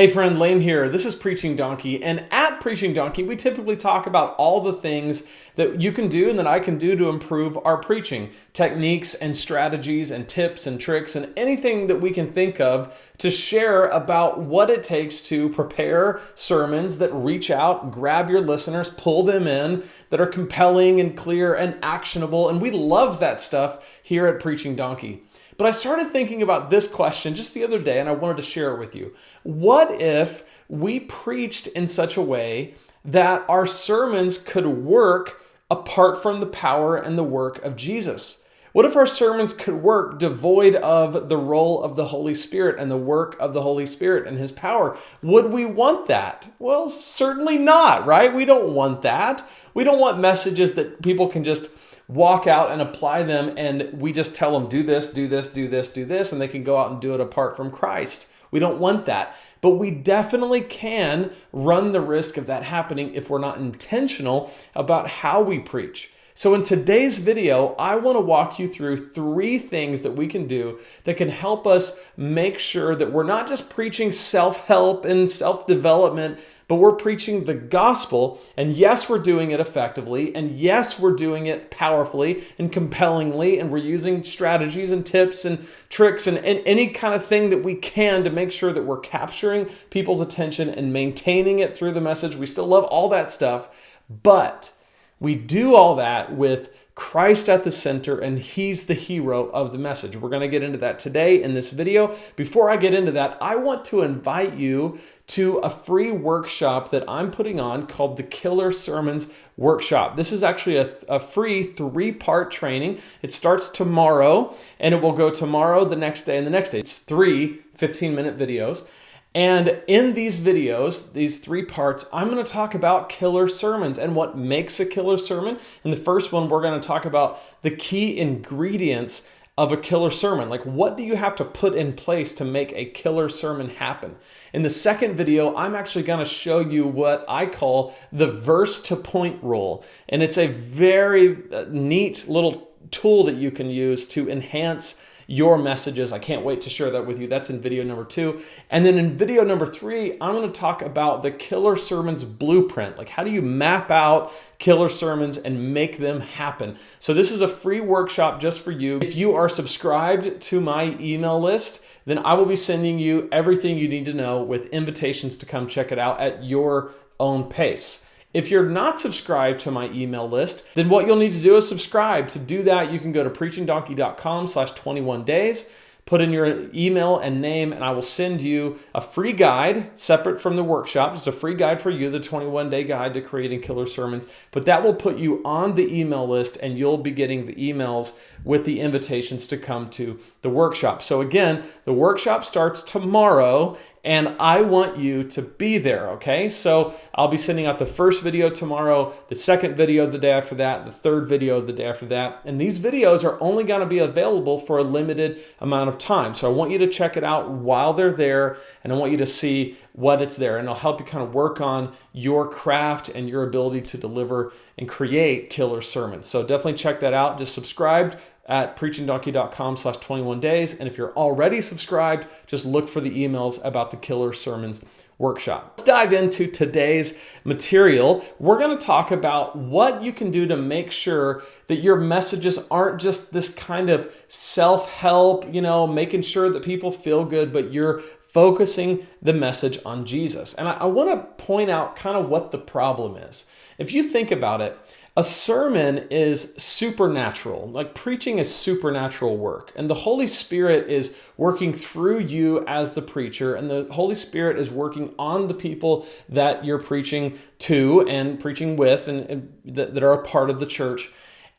Hey friend, Lane here. This is Preaching Donkey, and at Preaching Donkey, we typically talk about all the things that you can do and that I can do to improve our preaching, techniques and strategies and tips and tricks and anything that we can think of to share about what it takes to prepare sermons that reach out, grab your listeners, pull them in, that are compelling and clear and actionable, and we love that stuff here at Preaching Donkey. But I started thinking about this question just the other day, and I wanted to share it with you. What if we preached in such a way that our sermons could work apart from the power and the work of Jesus? What if our sermons could work devoid of the role of the Holy Spirit and the work of the Holy Spirit and His power? Would we want that? Well, certainly not, right? We don't want that. We don't want messages that people can just walk out and apply them, and we just tell them, do this, do this, do this, do this, and they can go out and do it apart from Christ. We don't want that. But we definitely can run the risk of that happening if we're not intentional about how we preach. So in today's video, I want to walk you through 3 things that we can do that can help us make sure that we're not just preaching self-help and self-development, but we're preaching the gospel. And yes, we're doing it effectively. And yes, we're doing it powerfully and compellingly. And we're using strategies and tips and tricks and any kind of thing that we can to make sure that we're capturing people's attention and maintaining it through the message. We still love all that stuff, but we do all that with Christ at the center, and He's the hero of the message. We're going to get into that today in this video. Before I get into that, I want to invite you to a free workshop that I'm putting on called the Killer Sermons Workshop. This is actually a free 3-part training. It starts tomorrow, and it will go tomorrow, the next day, and the next day. It's 3 15-minute videos. And in these videos, these 3 parts, I'm going to talk about killer sermons and what makes a killer sermon. In the first one, we're going to talk about the key ingredients of a killer sermon. Like, what do you have to put in place to make a killer sermon happen? In the second video, I'm actually going to show you what I call the verse to point rule. And it's a very neat little tool that you can use to enhance your messages. I can't wait to share that with you. That's in video number 2. And then in video number 3, I'm going to talk about the killer sermons blueprint. Like, how do you map out killer sermons and make them happen? So this is a free workshop just for you. If you are subscribed to my email list, then I will be sending you everything you need to know with invitations to come check it out at your own pace. If you're not subscribed to my email list, then what you'll need to do is subscribe. To do that, you can go to preachingdonkey.com/21days, put in your email and name, and I will send you a free guide separate from the workshop. Just a free guide for you, the 21-day guide to creating killer sermons. But that will put you on the email list, and you'll be getting the emails with the invitations to come to the workshop. So again, the workshop starts tomorrow, and I want you to be there, okay? So I'll be sending out the first video tomorrow, the second video the day after that, the third video the day after that. And these videos are only going to be available for a limited amount of time. So I want you to check it out while they're there, and I want you to see what it's there. And it'll help you kind of work on your craft and your ability to deliver and create killer sermons. So definitely check that out. Just subscribe at preachingdonkey.com/21days. And if you're already subscribed, just look for the emails about the Killer Sermons Workshop. Let's dive into today's material. We're going to talk about what you can do to make sure that your messages aren't just this kind of self-help, making sure that people feel good, but you're focusing the message on Jesus. And I want to point out kind of what the problem is. If you think about it, a sermon is supernatural. Like, preaching is supernatural work. And the Holy Spirit is working through you as the preacher. And the Holy Spirit is working on the people that you're preaching to and preaching with and that are a part of the church.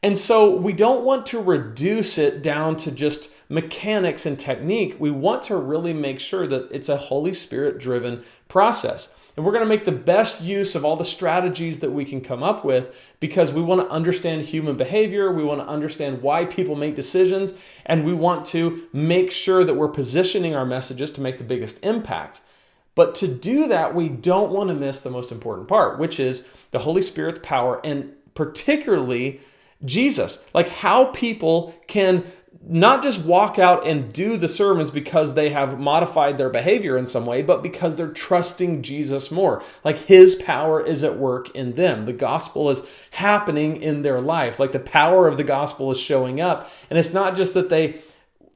And so we don't want to reduce it down to just mechanics and technique. We want to really make sure that it's a Holy Spirit-driven process. And we're going to make the best use of all the strategies that we can come up with because we want to understand human behavior. We want to understand why people make decisions. And we want to make sure that we're positioning our messages to make the biggest impact. But to do that, we don't want to miss the most important part, which is the Holy Spirit's power, and particularly Jesus. Like, how people can not just walk out and do the sermons because they have modified their behavior in some way, but because they're trusting Jesus more. Like his power is at work in them. The gospel is happening in their life. Like the power of the gospel is showing up. And it's not just that they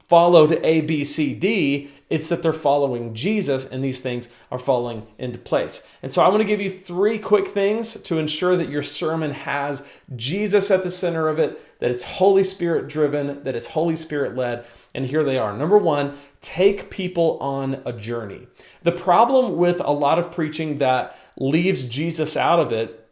followed A, B, C, D. It's that they're following Jesus and these things are falling into place. And so I want to give you 3 quick things to ensure that your sermon has Jesus at the center of it, that it's Holy Spirit driven, that it's Holy Spirit led. And here they are. Number 1, take people on a journey. The problem with a lot of preaching that leaves Jesus out of it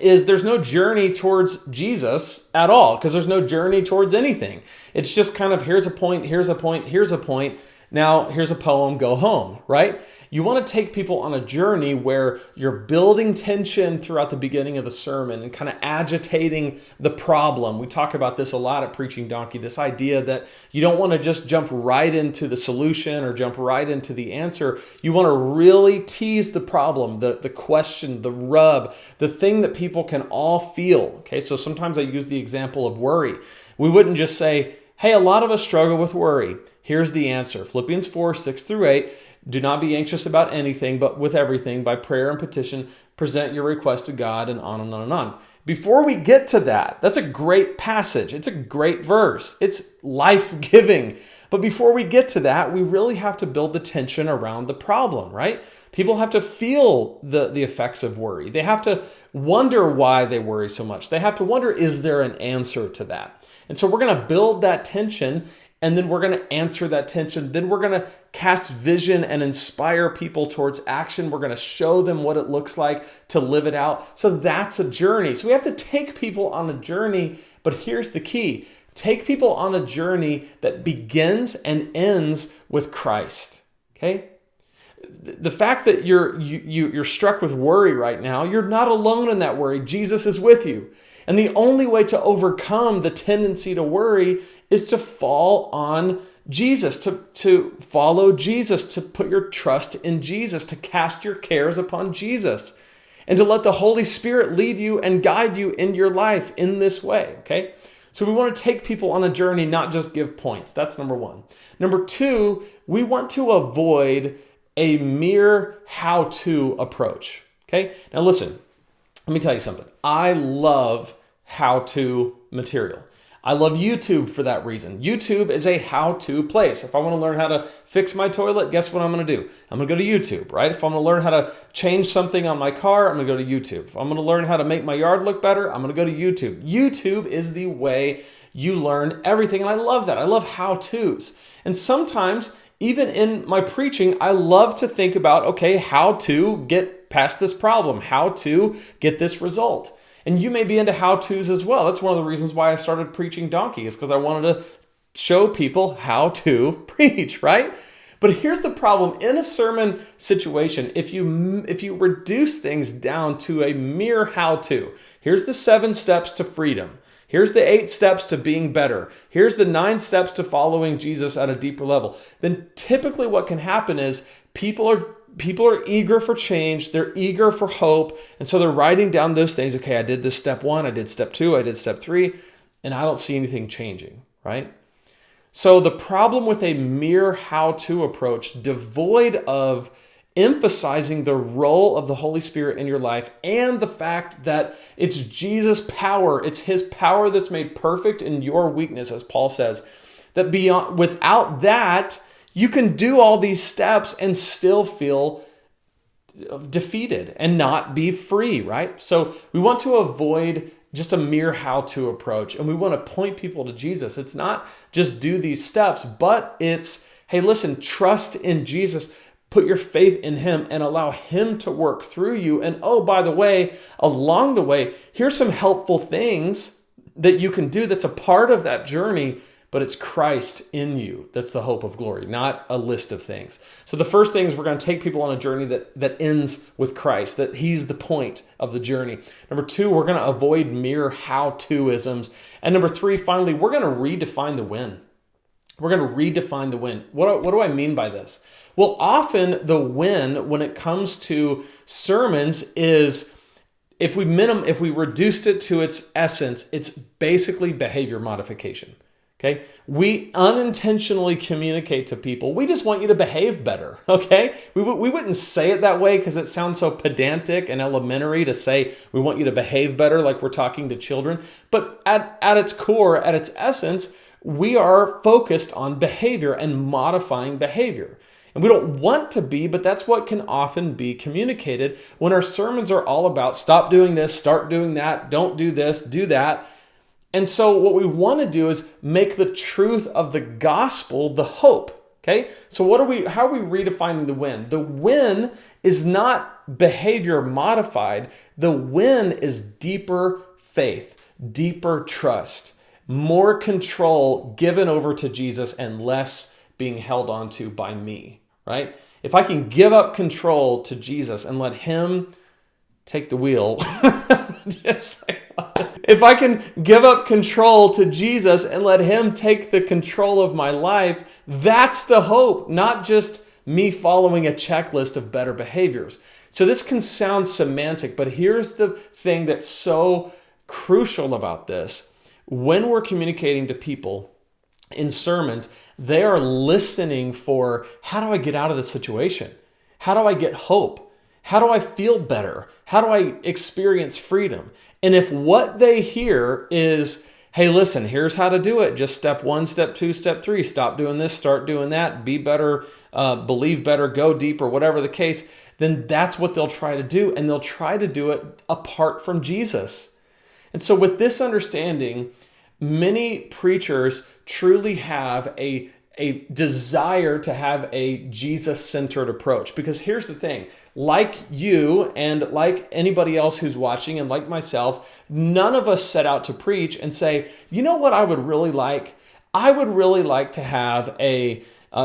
is there's no journey towards Jesus at all, because there's no journey towards anything. It's just kind of here's a point, here's a point, here's a point. Now, here's a poem, go home, right? You want to take people on a journey where you're building tension throughout the beginning of the sermon and kind of agitating the problem. We talk about this a lot at Preaching Donkey, this idea that you don't want to just jump right into the solution or jump right into the answer. You want to really tease the problem, the question, the rub, the thing that people can all feel. Okay, so sometimes I use the example of worry. We wouldn't just say, hey, a lot of us struggle with worry. Here's the answer. Philippians 4, 6 through 8. Do not be anxious about anything, but with everything, by prayer and petition, present your request to God, and on and on and on. Before we get to that, that's a great passage. It's a great verse. It's life-giving. But before we get to that, we really have to build the tension around the problem, right? People have to feel the effects of worry. They have to wonder why they worry so much. They have to wonder, is there an answer to that? And so we're going to build that tension, and then we're going to answer that tension. Then we're going to cast vision and inspire people towards action. We're going to show them what it looks like to live it out. So that's a journey. So we have to take people on a journey, but here's the key. Take people on a journey that begins and ends with Christ, okay? The fact that you're struck with worry right now, you're not alone in that worry. Jesus is with you. And the only way to overcome the tendency to worry is to fall on Jesus, to follow Jesus, to put your trust in Jesus, to cast your cares upon Jesus, and to let the Holy Spirit lead you and guide you in your life in this way, okay? So we want to take people on a journey, not just give points. That's number 1. Number 2, we want to avoid a mere how-to approach, okay? Now listen, let me tell you something. I love how-to material. I love YouTube for that reason. YouTube is a how-to place. If I want to learn how to fix my toilet, guess what I'm going to do? I'm going to go to YouTube, right? If I'm going to learn how to change something on my car, I'm going to go to YouTube. If I'm going to learn how to make my yard look better, I'm going to go to YouTube. YouTube is the way you learn everything, and I love that. I love how-tos. And sometimes, even in my preaching, I love to think about, okay, how to get past this problem, how to get this result. And you may be into how-tos as well. That's one of the reasons why I started Preaching Donkey, is because I wanted to show people how to preach, right? But here's the problem. In a sermon situation, if you reduce things down to a mere how-to, here's the 7 steps to freedom. Here's the 8 steps to being better. Here's the 9 steps to following Jesus at a deeper level. Then typically what can happen is people are eager for change. They're eager for hope. And so they're writing down those things. Okay, I did this step 1. I did step 2. I did step 3. And I don't see anything changing, right? So the problem with a mere how-to approach, devoid of emphasizing the role of the Holy Spirit in your life and the fact that it's Jesus' power, it's his power that's made perfect in your weakness, as Paul says, that without that, you can do all these steps and still feel defeated and not be free, right? So we want to avoid just a mere how-to approach, and we want to point people to Jesus. It's not just do these steps, but it's, hey, listen, trust in Jesus. Put your faith in him and allow him to work through you. And oh, by the way, along the way, here's some helpful things that you can do that's a part of that journey, but it's Christ in you. That's the hope of glory, not a list of things. So the first thing is we're going to take people on a journey that ends with Christ, that he's the point of the journey. Number 2, we're going to avoid mere how-to-isms. And number 3, finally, we're going to redefine the win. We're going to redefine the win. What do I mean by this? Well, often the win when it comes to sermons is if we reduced it to its essence, it's basically behavior modification. Okay, we unintentionally communicate to people, we just want you to behave better, okay? We wouldn't say it that way because it sounds so pedantic and elementary to say we want you to behave better like we're talking to children. But at its core, at its essence, we are focused on behavior and modifying behavior. And we don't want to be, but that's what can often be communicated when our sermons are all about stop doing this, start doing that, don't do this, do that. And so what we want to do is make the truth of the gospel the hope. Okay? So how are we redefining the win? The win is not behavior modified. The win is deeper faith, deeper trust, more control given over to Jesus and less being held onto by me, right? If I can give up control to Jesus and let him take the wheel, if I can give up control to Jesus and let him take the control of my life, that's the hope, not just me following a checklist of better behaviors. So this can sound semantic, but here's the thing that's so crucial about this. When we're communicating to people in sermons, they are listening for, how do I get out of this situation? How do I get hope? How do I feel better? How do I experience freedom? And if what they hear is, hey, listen, here's how to do it. Just step 1, step 2, step 3. Stop doing this, start doing that. Be better, believe better, go deeper, whatever the case. Then that's what they'll try to do. And they'll try to do it apart from Jesus. And so with this understanding, many preachers truly have a desire to have a Jesus-centered approach. Because here's the thing, like you and like anybody else who's watching and like myself, none of us set out to preach and say, you know what I would really like? I would really like to have a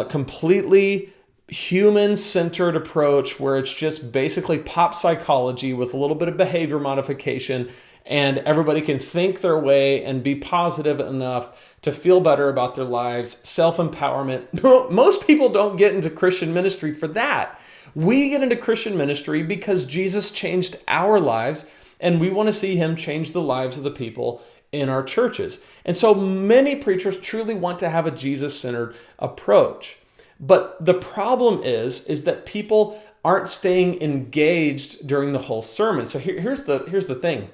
completely human-centered approach where it's just basically pop psychology with a little bit of behavior modification, and everybody can think their way and be positive enough to feel better about their lives, self-empowerment. Most people don't get into Christian ministry for that. We get into Christian ministry because Jesus changed our lives, and we want to see him change the lives of the people in our churches. And so many preachers truly want to have a Jesus-centered approach. But the problem is that people aren't staying engaged during the whole sermon. So here's the thing.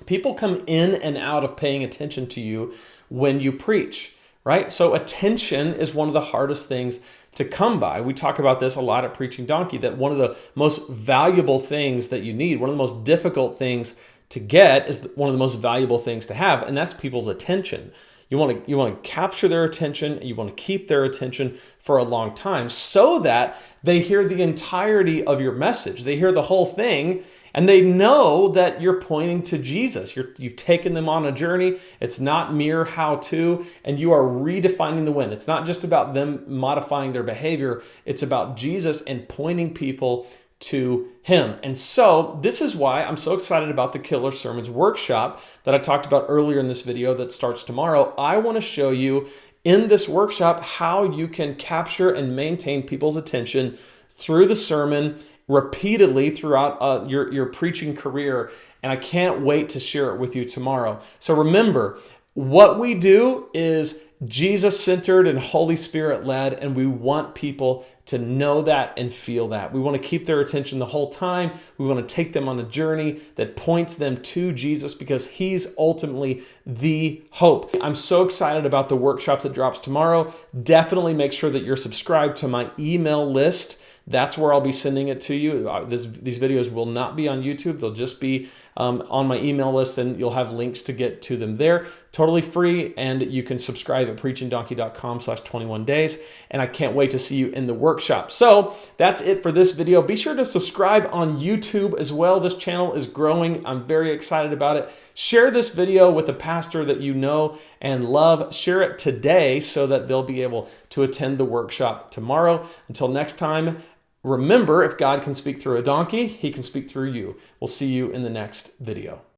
People come in and out of paying attention to you when you preach, right? So attention is one of the hardest things to come by. We talk about this a lot at Preaching Donkey, that one of the most valuable things that you need, one of the most difficult things to get is one of the most valuable things to have, and that's people's attention. You want to capture their attention, and you want to keep their attention for a long time so that they hear the entirety of your message. They hear the whole thing, and they know that you're pointing to Jesus. You've taken them on a journey. It's not mere how-to, and you are redefining the win. It's not just about them modifying their behavior. It's about Jesus and pointing people to him. And so this is why I'm so excited about the Killer Sermons workshop that I talked about earlier in this video that starts tomorrow. I want to show you in this workshop how you can capture and maintain people's attention through the sermon repeatedly throughout your preaching career. And I can't wait to share it with you tomorrow. So remember, what we do is Jesus-centered and Holy Spirit-led, and we want people to know that and feel that. We want to keep their attention the whole time. We want to take them on a journey that points them to Jesus because he's ultimately the hope. I'm so excited about the workshop that drops tomorrow. Definitely make sure that you're subscribed to my email list. That's where I'll be sending it to you. These videos will not be on YouTube. They'll just be on my email list, and you'll have links to get to them there. Totally free, and you can subscribe at preachingdonkey.com/21days. And I can't wait to see you in the workshop. So that's it for this video. Be sure to subscribe on YouTube as well. This channel is growing. I'm very excited about it. Share this video with a pastor that you know and love. Share it today so that they'll be able to attend the workshop tomorrow. Until next time, remember, if God can speak through a donkey, he can speak through you. We'll see you in the next video.